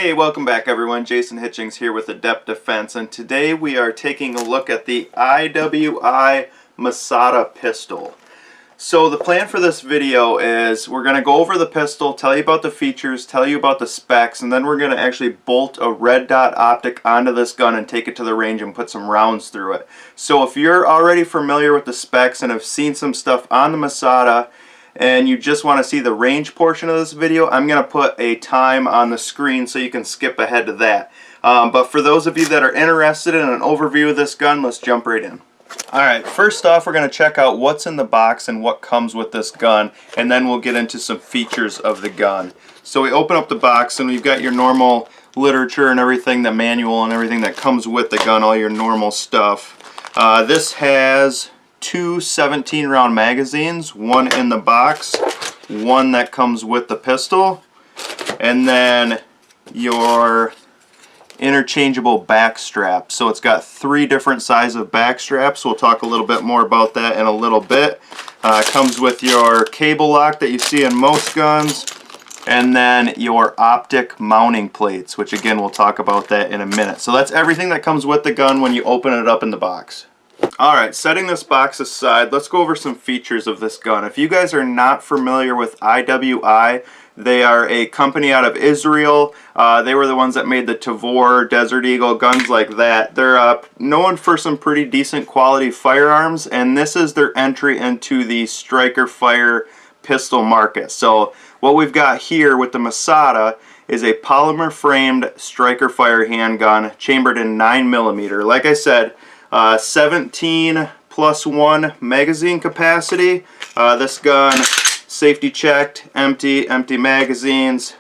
Hey, welcome back everyone. Jason Hitchings here with Adept Defense, and today we are taking a look at the IWI Masada pistol. So the plan for this video is we're going to go over the pistol, tell you about the features, tell you about the specs, and then we're going to actually bolt a red dot optic onto this gun and take it to the range and put some rounds through it. So if you're already familiar with the specs and have seen some stuff on the Masada, and you just want to see the range portion of this video, I'm going to put a time on the screen so you can skip ahead to that. But for those of you that are interested in an overview of this gun, let's jump right in. Alright, first off we're going to check out what's in the box and what comes with this gun, and then we'll get into some features of the gun. So we open up the box and we've got your normal literature and everything, the manual and everything that comes with the gun, all your normal stuff. This has two 17-round magazines, one in the box, one that comes with the pistol, and then your interchangeable back straps. So it's got three different sizes of back straps. We'll talk a little bit more about that in a little bit. Comes with your cable lock that you see in most guns, and then your optic mounting plates, which again we'll talk about that in a minute. So that's everything that comes with the gun when you open it up in the box. Alright, setting this box aside, let's go over some features of this gun. If you guys are not familiar with IWI, they are a company out of Israel. They were the ones that made the Tavor, Desert Eagle, guns like that. They're known for some pretty decent quality firearms, and this is their entry into the striker fire pistol market. So what we've got here with the Masada is a polymer framed striker fire handgun chambered in 9mm. Like I said, 17 plus 1 magazine capacity. This gun, safety checked, empty magazines.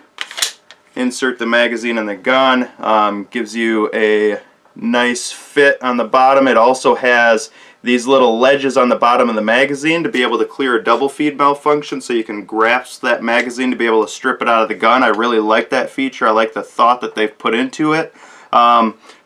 Insert the magazine in the gun. Gives you a nice fit on the bottom. It also has these little ledges on the bottom of the magazine to be able to clear a double feed malfunction, so you can grasp that magazine to be able to strip it out of the gun. I really like that feature. I like the thought that they've put into it.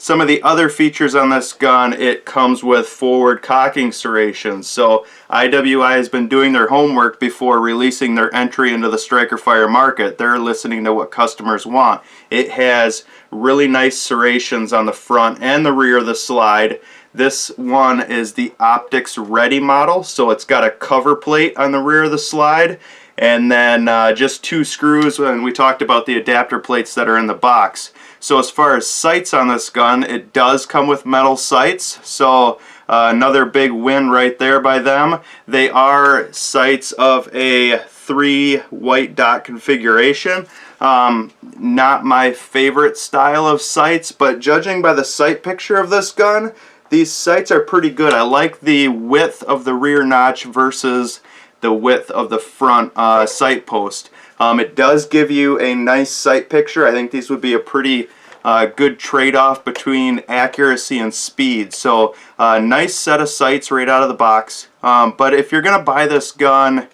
Some of the other features on this gun, it comes with forward cocking serrations. So IWI has been doing their homework before releasing their entry into the striker fire market. They're listening to what customers want. It has really nice serrations on the front and the rear of the slide. This one is the Optics Ready model, so it's got a cover plate on the rear of the slide, and then just two screws, and we talked about the adapter plates that are in the box. So as far as sights on this gun, it does come with metal sights, so another big win right there by them. They are sights of a 3 white dot configuration. Not my favorite style of sights, but judging by the sight picture of this gun, these sights are pretty good. I like the width of the rear notch versus the width of the front sight post. It does give you a nice sight picture. I think these would be a pretty good trade-off between accuracy and speed. So nice set of sights right out of the box. But if you're gonna buy this gun,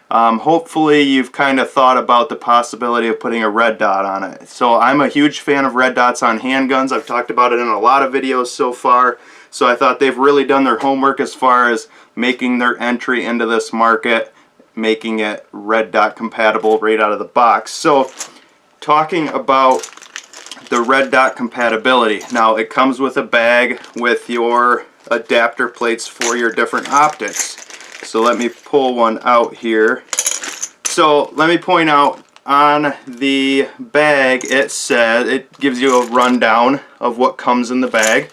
hopefully you've kind of thought about the possibility of putting a red dot on it. So I'm a huge fan of red dots on handguns. I've talked about it in a lot of videos so far. So I thought they've really done their homework as far as making their entry into this market, making it red dot compatible right out of the box. So talking about the red dot compatibility, now it comes with a bag with your adapter plates for your different optics. So let me pull one out here. So let me point out on the bag, it gives you a rundown of what comes in the bag.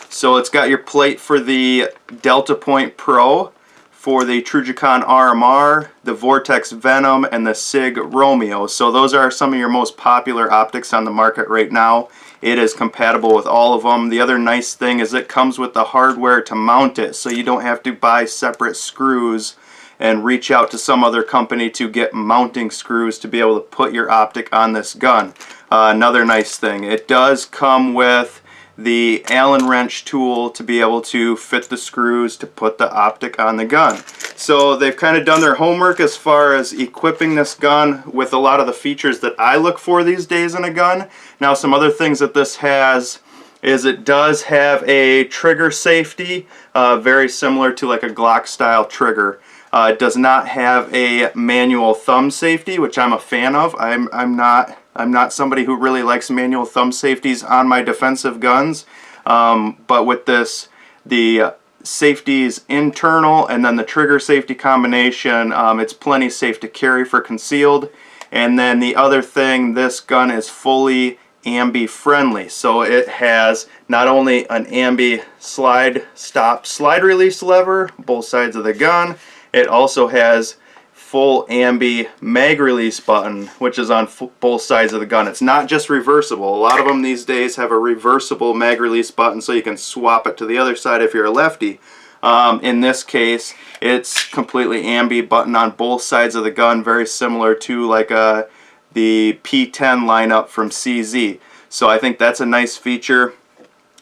So it's got your plate for the Delta Point Pro, for the Trujicon RMR, the Vortex Venom, and the SIG Romeo. So those are some of your most popular optics on the market right now. It is compatible with all of them. The other nice thing is it comes with the hardware to mount it, so you don't have to buy separate screws and reach out to some other company to get mounting screws to be able to put your optic on this gun. Another nice thing, it does come with the Allen wrench tool to be able to fit the screws to put the optic on the gun. So they've kind of done their homework as far as equipping this gun with a lot of the features that I look for these days in a gun. Now some other things that this has is it does have a trigger safety, very similar to like a Glock style trigger. It does not have a manual thumb safety, which I'm a fan of. I'm not I'm not somebody who really likes manual thumb safeties on my defensive guns, but with this, the safeties internal and then the trigger safety combination, it's plenty safe to carry for concealed. And then the other thing, this gun is fully ambi friendly, so it has not only an ambi slide release lever both sides of the gun, it also has full ambi mag release button, which is on both sides of the gun. It's not just reversible. A lot of them these days have a reversible mag release button so you can swap it to the other side if you're a lefty. In this case, it's completely ambi button on both sides of the gun, very similar to like the P10 lineup from CZ. So I think that's a nice feature.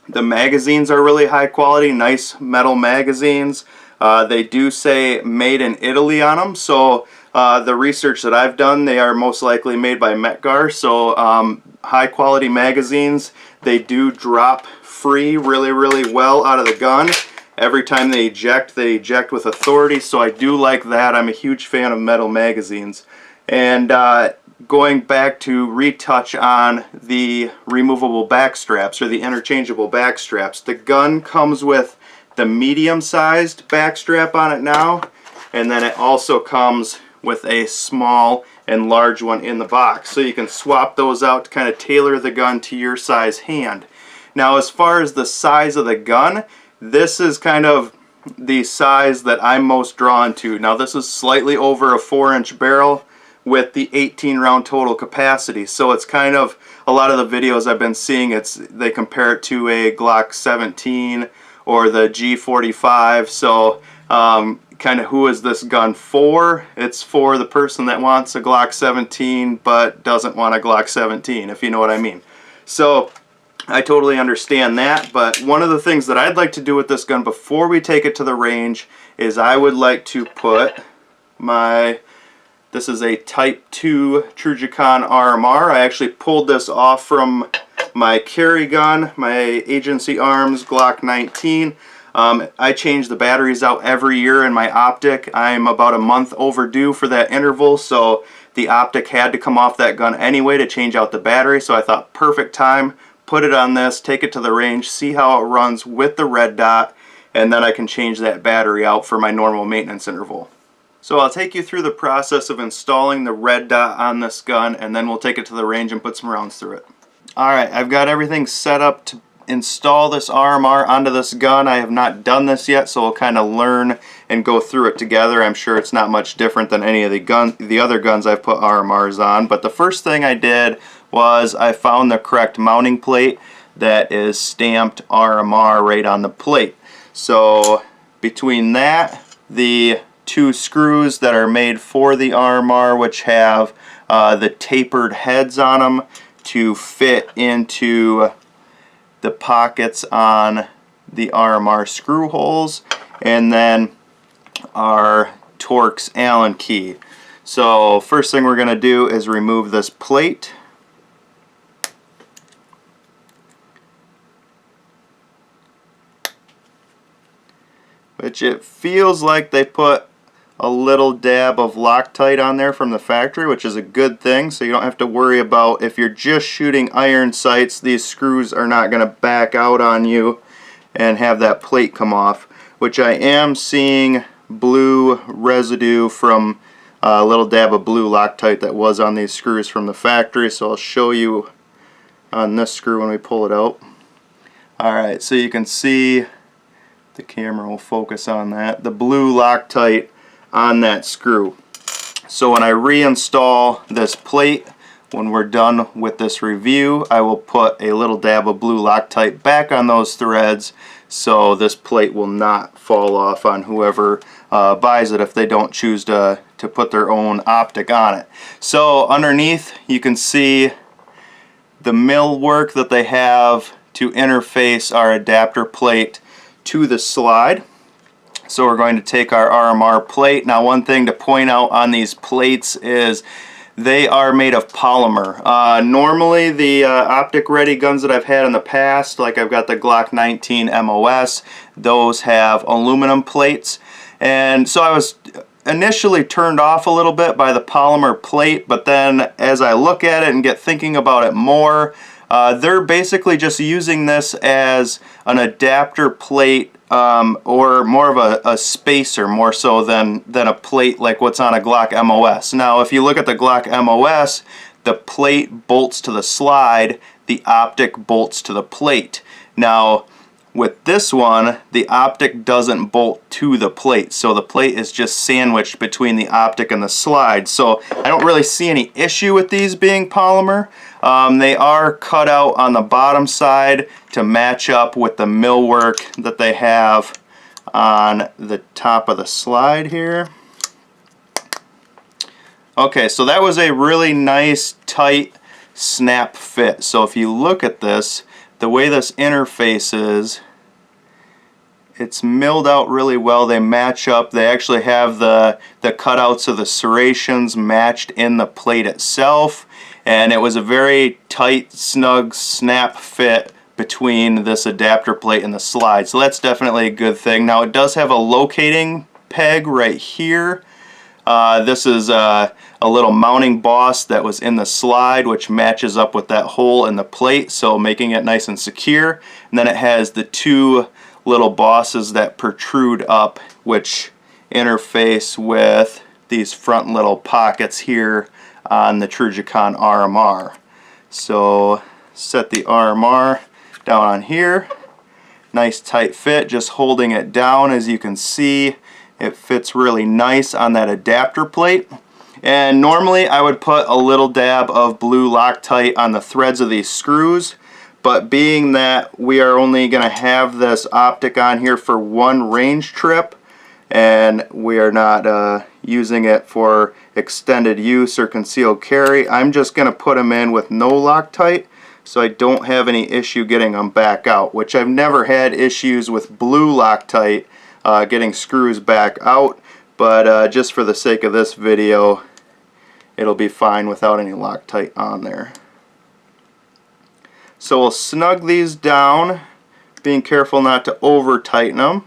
The magazines are really high quality, nice metal magazines. They do say made in Italy on them, so the research that I've done, they are most likely made by Metgar, so high quality magazines. They do drop free really well out of the gun. Every time they eject with authority, so I do like that. I'm a huge fan of metal magazines. And going back to retouch on the removable backstraps or the interchangeable backstraps, the gun comes with the medium-sized backstrap on it now, and then it also comes with a small and large one in the box, so you can swap those out to kind of tailor the gun to your size hand. Now, as far as the size of the gun, this is kind of the size that I'm most drawn to. Now, this is slightly over a 4-inch barrel with the 18 round total capacity, so it's kind of, a lot of the videos I've been seeing, they compare it to a Glock 17 or the G45, so kind of who is this gun for? It's for the person that wants a Glock 17 but doesn't want a Glock 17, if you know what I mean. So I totally understand that, but one of the things that I'd like to do with this gun before we take it to the range is I would like to put my, this is a Type 2 Trujicon RMR. I actually pulled this off from my carry gun, my Agency Arms Glock 19. I change the batteries out every year in my optic. I'm about a month overdue for that interval, so the optic had to come off that gun anyway to change out the battery, so I thought perfect time, put it on this, take it to the range, see how it runs with the red dot, and then I can change that battery out for my normal maintenance interval. So I'll take you through the process of installing the red dot on this gun, and then we'll take it to the range and put some rounds through it. Alright, I've got everything set up to install this RMR onto this gun. I have not done this yet, so we'll kind of learn and go through it together. I'm sure it's not much different than any of the other guns I've put RMRs on, but the first thing I did was I found the correct mounting plate that is stamped RMR right on the plate. So between that, the two screws that are made for the RMR, which have the tapered heads on them to fit into the pockets on the RMR screw holes, and then our Torx Allen key. So first thing we're going to do is remove this plate. Which it feels like they put a little dab of Loctite on there from the factory, which is a good thing, so you don't have to worry about, if you're just shooting iron sights, these screws are not going to back out on you and have that plate come off, which I am seeing blue residue from a little dab of blue Loctite that was on these screws from the factory, so I'll show you on this screw when we pull it out. Alright, so you can see, the camera will focus on that, the blue Loctite on that screw. So when I reinstall this plate, when we're done with this review, I will put a little dab of blue Loctite back on those threads so this plate will not fall off on whoever buys it if they don't choose to put their own optic on it. So underneath you can see the mill work that they have to interface our adapter plate to the slide. So we're going to take our RMR plate. Now, one thing to point out on these plates is they are made of polymer. Normally the optic ready guns that I've had in the past, like I've got the Glock 19 MOS, those have aluminum plates. And so I was initially turned off a little bit by the polymer plate, but then as I look at it and get thinking about it more, they're basically just using this as an adapter plate, or more of a spacer, more so than a plate like what's on a Glock MOS. Now if you look at the Glock MOS, the plate bolts to the slide, the optic bolts to the plate. Now with this one, the optic doesn't bolt to the plate, so the plate is just sandwiched between the optic and the slide. So I don't really see any issue with these being polymer. They are cut out on the bottom side to match up with the millwork that they have on the top of the slide here. Okay, so that was a really nice tight snap fit. So if you look at this, the way this interface is, it's milled out really well. They match up. They actually have the cutouts of the serrations matched in the plate itself, and it was a very tight, snug snap fit between this adapter plate and the slide. So that's definitely a good thing. Now it does have a locating peg right here. This is a little mounting boss that was in the slide, which matches up with that hole in the plate, so making it nice and secure. And then it has the two little bosses that protrude up, which interface with these front little pockets here on the Trujicon RMR. So set the RMR down on here. Nice tight fit, just holding it down. As you can see, it fits really nice on that adapter plate. And normally I would put a little dab of blue Loctite on the threads of these screws, but being that we are only going to have this optic on here for one range trip, and we are not using it for extended use or concealed carry, I'm just going to put them in with no Loctite, so I don't have any issue getting them back out, which I've never had issues with blue Loctite getting screws back out, but just for the sake of this video, it'll be fine without any Loctite on there. So we'll snug these down, being careful not to over tighten them.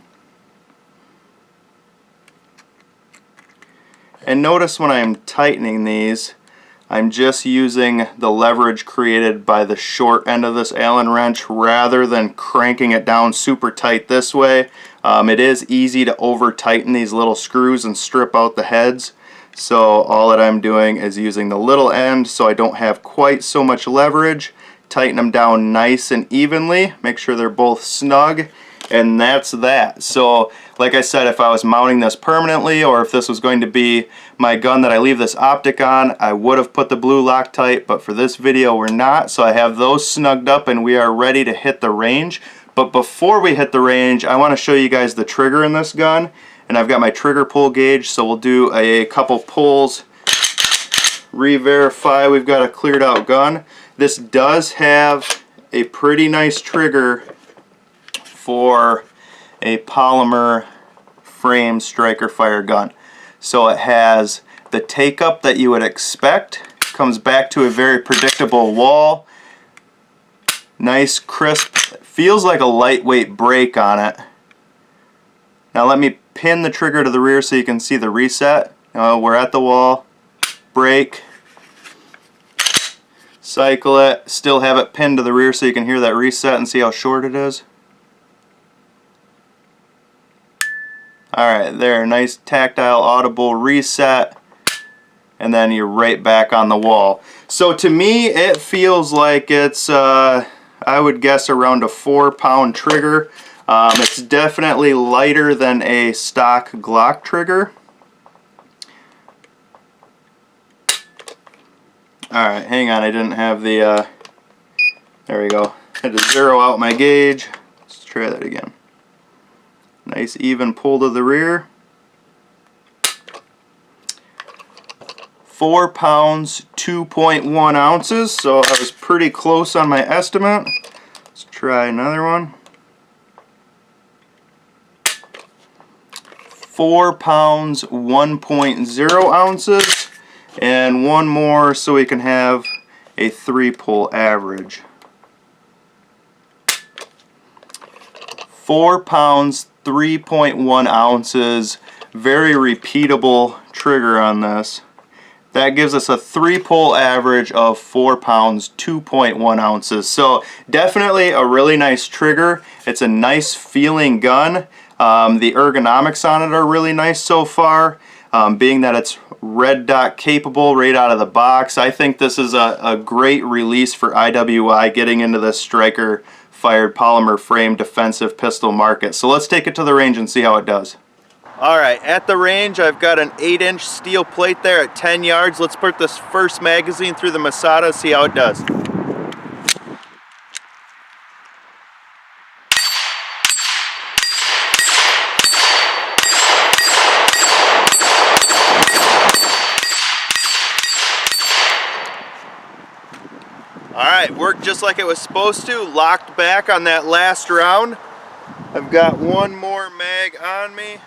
And notice when I'm tightening these, I'm just using the leverage created by the short end of this Allen wrench rather than cranking it down super tight this way. It is easy to over tighten these little screws and strip out the heads. So all that I'm doing is using the little end so I don't have quite so much leverage. Tighten them down nice and evenly, make sure they're both snug, and that's that. So like I said, if I was mounting this permanently, or if this was going to be my gun that I leave this optic on, I would have put the blue Loctite, but for this video we're not. So I have those snugged up and we are ready to hit the range. But before we hit the range, I want to show you guys the trigger in this gun, and I've got my trigger pull gauge, so we'll do a couple pulls, re-verify we've got a cleared out gun. This does have a pretty nice trigger for a polymer frame striker fire gun. So it has the take up that you would expect, comes back to a very predictable wall, nice crisp, feels like a lightweight brake on it. Now let me pin the trigger to the rear so you can see the reset. We're at the wall, brake, cycle it, still have it pinned to the rear so you can hear that reset and see how short it is. Alright, there, nice tactile audible reset, and then you're right back on the wall. So to me it feels like it's I would guess around a 4-pound trigger. It's definitely lighter than a stock Glock trigger. Alright, hang on, I didn't have the, there we go. I had to zero out my gauge. Let's try that again. Nice even pull to the rear. 4 pounds, 2.1 ounces, so I was pretty close on my estimate. Let's try another one. 4 pounds, 1.0 ounces. And one more so we can have a 3-pull average. 4 pounds, 3.1 ounces. very repeatable trigger on this. That gives us a 3-pull average of 4 pounds, 2.1 ounces. So definitely a really nice trigger. It's a nice feeling gun. The ergonomics on it are really nice so far. Being that it's red dot capable right out of the box, I think this is a great release for IWI getting into this striker fired polymer frame defensive pistol market. So let's take it to the range and see how it does. Alright, at the range I've got an 8-inch steel plate there at 10 yards. Let's put this first magazine through the Masada, see how it does. Alright, worked just like it was supposed to. Locked back on that last round. I've got one more mag on me.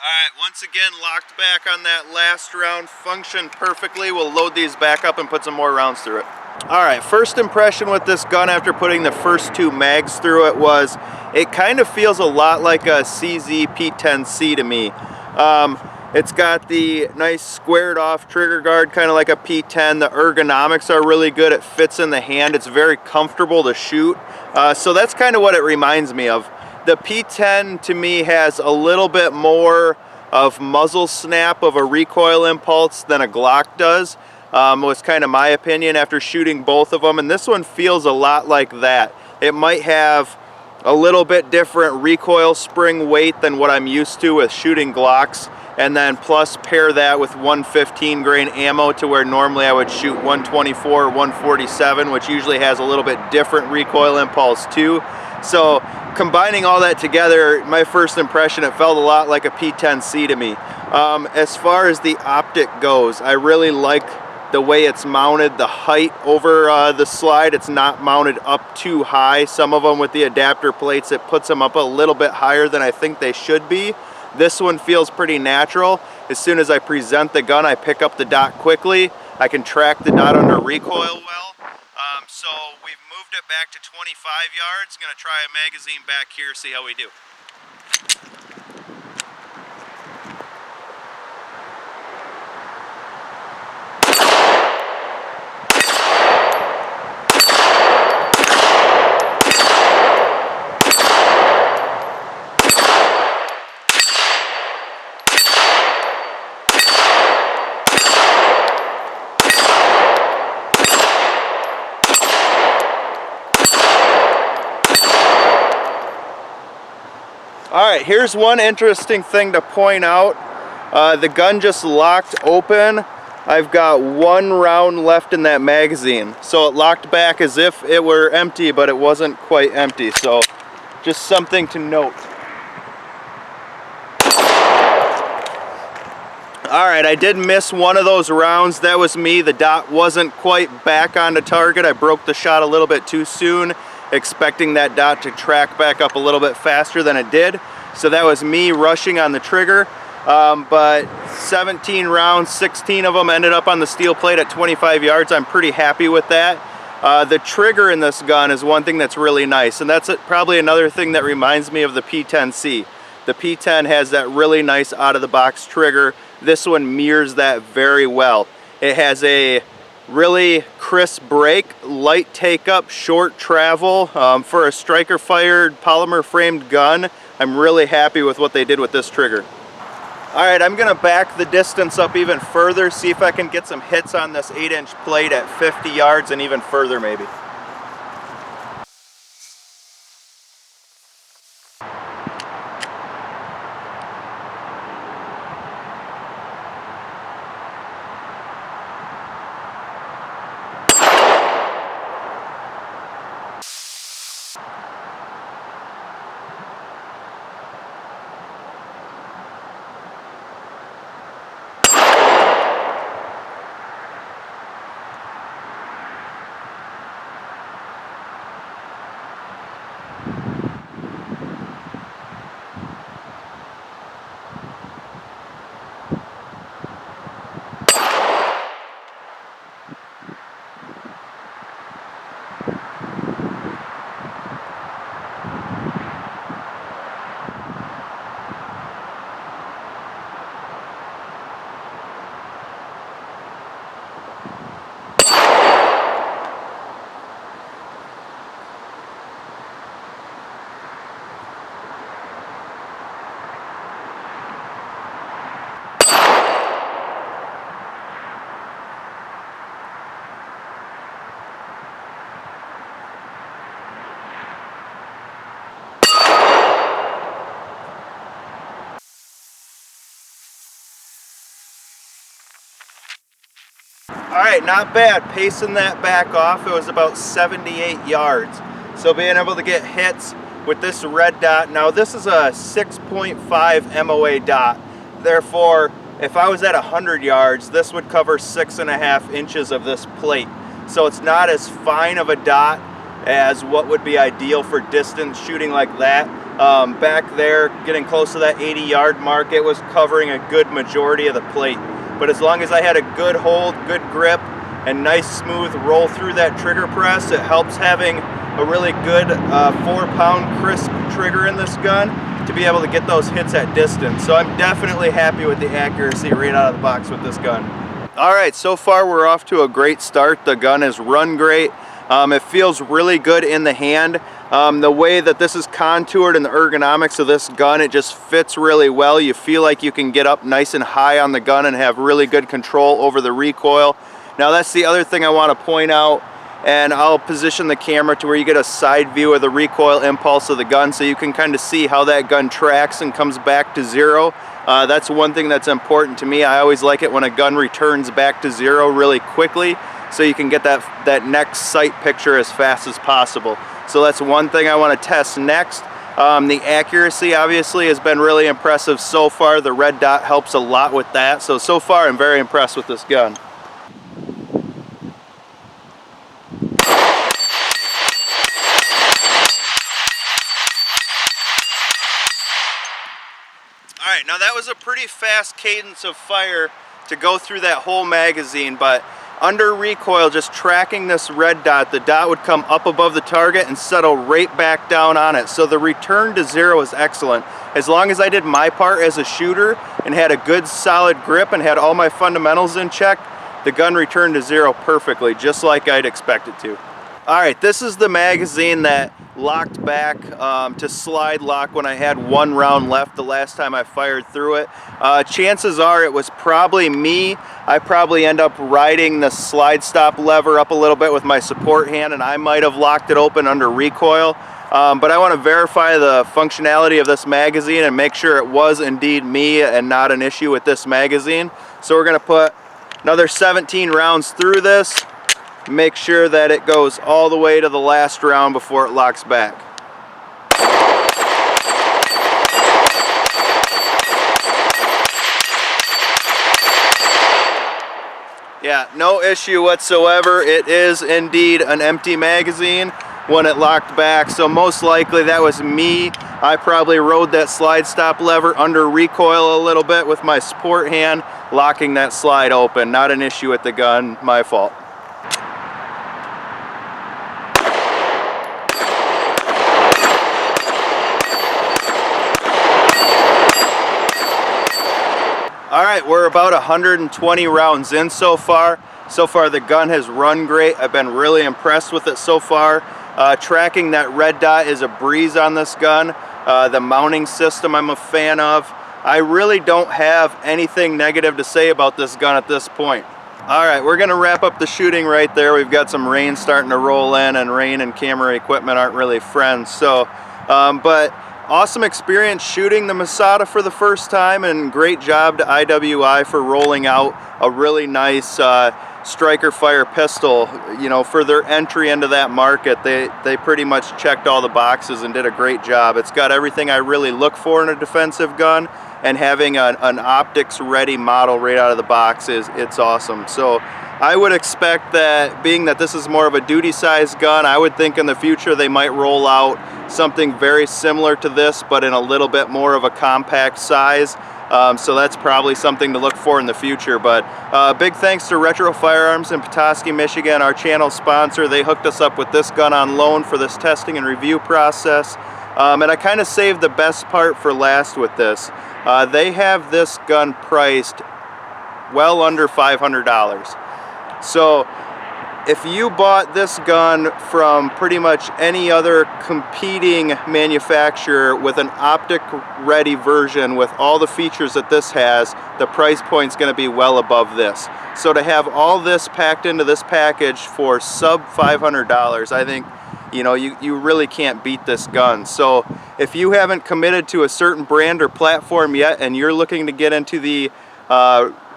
Alright, once again locked back on that last round, functioned perfectly. We'll load these back up and put some more rounds through it. Alright, first impression with this gun after putting the first 2 mags through it was it kind of feels a lot like a CZ P10C to me. It's got the nice squared off trigger guard, kind of like a P10. The ergonomics are really good. It fits in the hand. It's very comfortable to shoot. So that's kind of what it reminds me of. The P10 to me has a little bit more of muzzle snap of a recoil impulse than a Glock does. Was kind of my opinion after shooting both of them, and this one feels a lot like that. It might have a little bit different recoil spring weight than what I'm used to with shooting Glocks, and then plus pair that with 115 grain ammo to where normally I would shoot 124 or 147, which usually has a little bit different recoil impulse too. So combining all that together, my first impression, it felt a lot like a P10C to me. As far as the optic goes, I really like the way it's mounted, the height over the slide. It's not mounted up too high. Some of them with the adapter plates, it puts them up a little bit higher than I think they should be. This one feels pretty natural. As soon as I present the gun, I pick up the dot quickly. I can track the dot under recoil well. So we've moved it back to 25 yards. Gonna try a magazine back here, see how we do. Alright, here's one interesting thing to point out. The gun just locked open. I've got 1 round left in that magazine. So it locked back as if it were empty, but it wasn't quite empty. So just something to note. Alright, I did miss one of those rounds. That was me. The dot wasn't quite back onto target. I broke the shot a little bit too soon, expecting that dot to track back up a little bit faster than it did. So that was me rushing on the trigger. But 17 rounds, 16 of them ended up on the steel plate at 25 yards. I'm pretty happy with that. The trigger in this gun is one thing that's really nice, and that's probably another thing that reminds me of the P10C. The P10 has that really nice out-of-the-box trigger. This one mirrors that very well. It has a really crisp break, light take-up, short travel. For a striker-fired polymer-framed gun, I'm really happy with what they did with this trigger. Alright, I'm going to back the distance up even further, see if I can get some hits on this 8-inch plate at 50 yards and even further maybe. Alright, not bad. Pacing that back off, it was about 78 yards. So being able to get hits with this red dot. Now this is a 6.5 MOA dot. Therefore, if I was at 100 yards, this would cover 6.5 inches of this plate. So it's not as fine of a dot as what would be ideal for distance shooting like that. Back there, getting close to that 80-yard mark, it was covering a good majority of the plate. But as long as I had a good hold, good grip, and nice smooth roll through that trigger press, it helps having a really good 4-pound crisp trigger in this gun to be able to get those hits at distance. So I'm definitely happy with the accuracy right out of the box with this gun. Alright, so far we're off to a great start. The gun has run great. It feels really good in the hand. The way that this is contoured and the ergonomics of this gun, it just fits really well. You feel like you can get up nice and high on the gun and have really good control over the recoil. Now that's the other thing I want to point out, and I'll position the camera to where you get a side view of the recoil impulse of the gun so you can kind of see how that gun tracks and comes back to zero. That's one thing that's important to me. I always like it when a gun returns back to zero really quickly, so you can get that next sight picture as fast as possible. So that's one thing I want to test next. The accuracy obviously has been really impressive so far. The red dot helps a lot with that. So far I'm very impressed with this gun. Alright, now that was a pretty fast cadence of fire to go through that whole magazine, but under recoil, just tracking this red dot, the dot would come up above the target and settle right back down on it. So the return to zero is excellent. As long as I did my part as a shooter and had a good solid grip and had all my fundamentals in check, the gun returned to zero perfectly, just like I'd expect it to. Alright, this is the magazine that locked back to slide lock when I had one round left the last time I fired through it. Chances are it was probably me. I probably end up riding the slide stop lever up a little bit with my support hand, and I might have locked it open under recoil. But I want to verify the functionality of this magazine and make sure it was indeed me and not an issue with this magazine. So we're going to put another 17 rounds through this. Make sure that it goes all the way to the last round before it locks back. Yeah, no issue whatsoever. It is indeed an empty magazine when it locked back, so most likely that was me. I probably rode that slide stop lever under recoil a little bit with my support hand, locking that slide open. Not an issue with the gun, my fault. Alright, we're about 120 rounds in so far. So far the gun has run great. I've been really impressed with it so far. Tracking that red dot is a breeze on this gun. The mounting system I'm a fan of. I really don't have anything negative to say about this gun at this point. Alright, we're going to wrap up the shooting right there. We've got some rain starting to roll in, and rain and camera equipment aren't really friends. So, but awesome experience shooting the Masada for the first time, and great job to IWI for rolling out a really nice striker fire pistol. You know, for their entry into that market, they pretty much checked all the boxes and did a great job. It's got everything I really look for in a defensive gun, and having an optics ready model right out of the box it's awesome. So I would expect that, being that this is more of a duty size gun, I would think in the future they might roll out something very similar to this, but in a little bit more of a compact size. So that's probably something to look for in the future. But big thanks to Retro Firearms in Petoskey, Michigan, our channel sponsor. They hooked us up with this gun on loan for this testing and review process. And I kind of saved the best part for last with this. They have this gun priced well under $500. So if you bought this gun from pretty much any other competing manufacturer with an optic ready version with all the features that this has, the price point's going to be well above this. So to have all this packed into this package for sub $500, I think, you know, you really can't beat this gun. So if you haven't committed to a certain brand or platform yet, and you're looking to get into the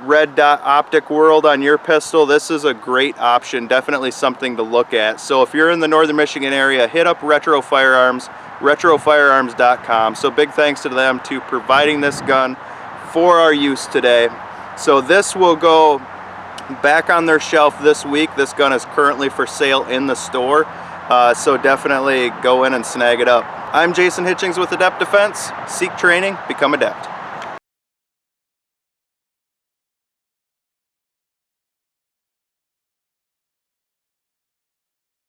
red dot optic world on your pistol, this is a great option, definitely something to look at. So if you're in the Northern Michigan area, hit up Retro Firearms, retrofirearms.com. So big thanks to them to providing this gun for our use today. So this will go back on their shelf this week. This gun is currently for sale in the store, so definitely go in and snag it up. I'm Jason Hitchings with Adept Defense. Seek training, become adept.